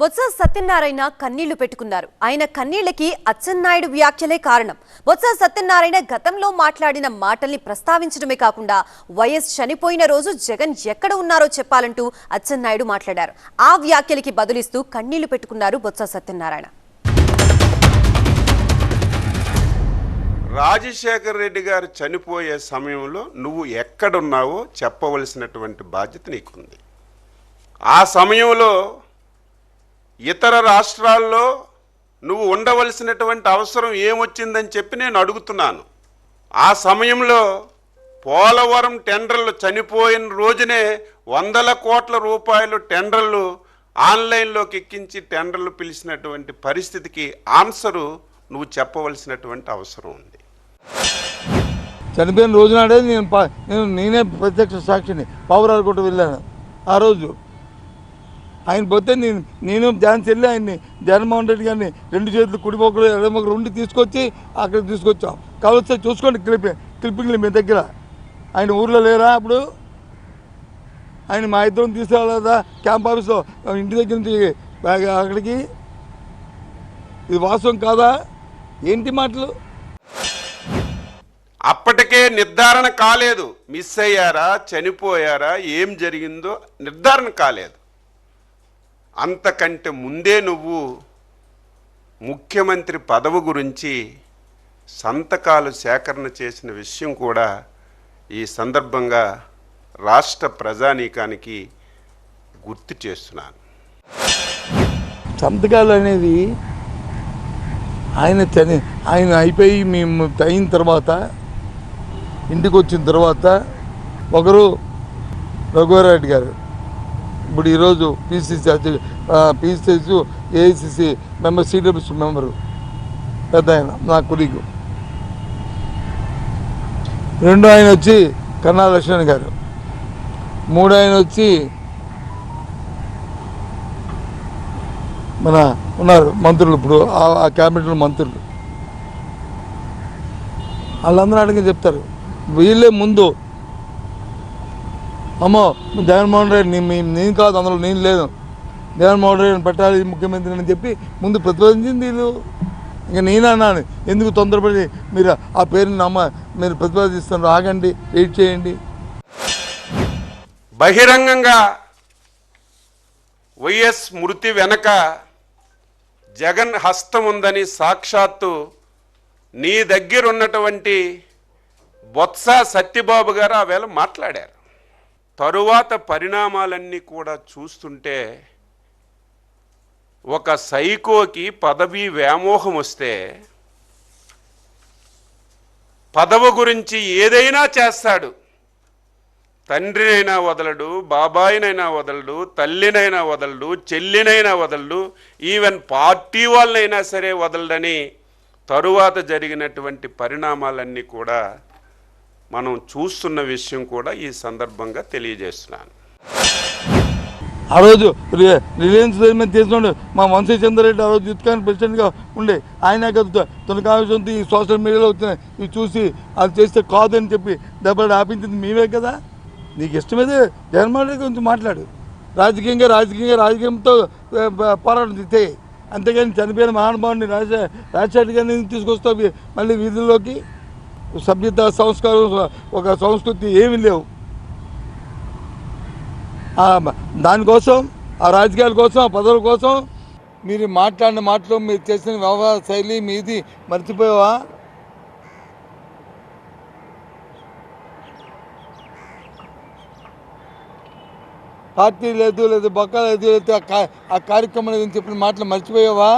బొత్స సత్యనారాయణ కన్నీళ్లు పెట్టుకున్నారు. ఆయన కన్నీళ్లకి అచ్చెన్నాయుడు వ్యాఖ్యలే కారణం. బొత్స సత్యనారాయణ గతంలో మాట్లాడిన మాటల్ని ప్రస్తావించడమే కాకుండా వైఎస్ చనిపోయిన రోజు జగన్ ఎక్కడ ఉన్నారో చెప్పాలంటూ అచ్చెన్నాయుడు మాట్లాడారు. ఆ వ్యాఖ్యలకి బదులిస్తూ కన్నీళ్లు పెట్టుకున్నారు బొత్స సత్యనారాయణ. రాజశేఖర్ రెడ్డి గారు చనిపోయే సమయంలో నువ్వు ఎక్కడున్నావో చెప్పవలసినటువంటి బాధ్యత నీకుంది. ఆ సమయంలో ఇతర రాష్ట్రాల్లో నువ్వు ఉండవలసినటువంటి అవసరం ఏమొచ్చిందని చెప్పి నేను అడుగుతున్నాను. ఆ సమయంలో పోలవరం టెండర్లు చనిపోయిన రోజునే 100 కోట్ల రూపాయలు టెండర్లు ఆన్లైన్లోకి ఎక్కించి టెండర్లు పిలిచినటువంటి పరిస్థితికి ఆన్సరు నువ్వు చెప్పవలసినటువంటి అవసరం ఉంది. చనిపోయిన రోజునాడే నేనే ప్రత్యక్ష సాక్షిని పావురాలకోట వెళ్ళాను. ఆ రోజు ఆయన పోతే నేను ఝాన్సీ వెళ్ళి ఆయన్ని జగన్మోహన్ రెడ్డి గారిని 2 చేతులు కుడిపోకలు ఎడమొకరు ఉండి తీసుకొచ్చి అక్కడికి తీసుకొచ్చాం. కావచ్చు చూసుకోండి క్లిప్పింగ్లు మీ దగ్గర. ఆయన ఊర్లో లేరా అప్పుడు? ఆయన మా ఇద్దరం తీసుకురాలేదా క్యాంప్ ఆఫీస్లో ఇంటి దగ్గర నుంచి అక్కడికి? ఇది వాస్తవం కాదా? ఏంటి మాటలు? అప్పటికే నిర్ధారణ కాలేదు. మిస్ అయ్యారా, చనిపోయారా, ఏం జరిగిందో నిర్ధారణ కాలేదు. అంతకంటే ముందే నువ్వు ముఖ్యమంత్రి పదవి గురించి సంతకాలు సేకరణ చేసిన విషయం కూడా ఈ సందర్భంగా రాష్ట్ర ప్రజానీకానికి గుర్తు చేస్తున్నాను. సంతకాలు అనేది ఆయన అయిపోయి మేము అయిన తర్వాత ఇంటికి వచ్చిన తర్వాత ఒకరు రఘువరెడ్డి గారు, ఇప్పుడు ఈరోజు PCC AICC member, CWC member, పెద్ద ఆయన నా కొలీగు. 2 ఆయన వచ్చి కన్నా లక్ష్మణ్ గారు. 3 ఆయన వచ్చి మన ఉన్నారు మంత్రులు, ఇప్పుడు ఆ క్యాబినెట్లో మంత్రులు. వాళ్ళందరూ అడిగి చెప్తారు. వీళ్ళే ముందు అమ్మో జగన్మోహన్ రెడ్డి నేను కాదు, అందులో నేను లేదు, జగన్మోహన్ రెడ్డిని పెట్టాలి ముఖ్యమంత్రి అని చెప్పి ముందు ప్రతిపాదించింది వీళ్ళు. ఇంకా నేను అన్నాను, ఎందుకు తొందరపడి మీరు ఆ పేరుని మీరు ప్రతిపాదిస్తున్నారు, ఆగండి, వెయిట్ చేయండి. బహిరంగంగా వైఎస్ మృతి వెనక జగన్ హస్తం ఉందని సాక్షాత్తు నీ దగ్గర ఉన్నటువంటి బొత్స సత్యబాబు గారు ఆవేళ మాట్లాడారు. తరువాత పరిణామాలన్నీ కూడా చూస్తుంటే ఒక సైకోకి పదవి వ్యామోహం వస్తే పదవి గురించి ఏదైనా చేస్తాడు. తండ్రినైనా వదలడు, బాబాయినైనా వదలడు, తల్లినైనా వదలడు, చెల్లినైనా వదలడు, ఈవెన్ పార్టీ వాళ్ళనైనా సరే వదలడని తరువాత జరిగినటువంటి పరిణామాలన్నీ కూడా మనం చూస్తున్న విషయం కూడా ఈ సందర్భంగా తెలియజేస్తున్నాను. ఆ రోజు రిలయన్స్ తీసుకున్నాడు మా వంశీ చంద్రరెడ్డి, ఆ రోజు యూత్ కాంగ్రెస్ ప్రెసిడెంట్గా ఉండే ఆయన తన కావాల్సిన ఈ సోషల్ మీడియాలో వచ్చినాయి ఇవి చూసి అది చేస్తే కాదని చెప్పి దెబ్బలు ఆపించింది మేమే కదా. నీకు ఇష్టమైతే జగన్మోహన్ రెడ్డి గురించి మాట్లాడు, రాజకీయంతో పోరాటం చేయి. అంతేగాని చనిపోయిన మహానుభావుని రాజశేఖర్ గారిని తీసుకొస్తావు మళ్ళీ వీధుల్లోకి. సభ్యత, సంస్కారం, ఒక సంస్కృతి ఏమీ లేవు. దానికోసం, ఆ రాజకీయాల కోసం, ఆ పదవుల కోసం మీరు మాట్లాడిన మాటలు, మీరు చేసిన వ్యవహార శైలి మీది మర్చిపోయావా? పార్టీ లేదు, బొక్క లేదు, ఆ కార్యక్రమం లేదని చెప్పిన మాటలు మర్చిపోయావా?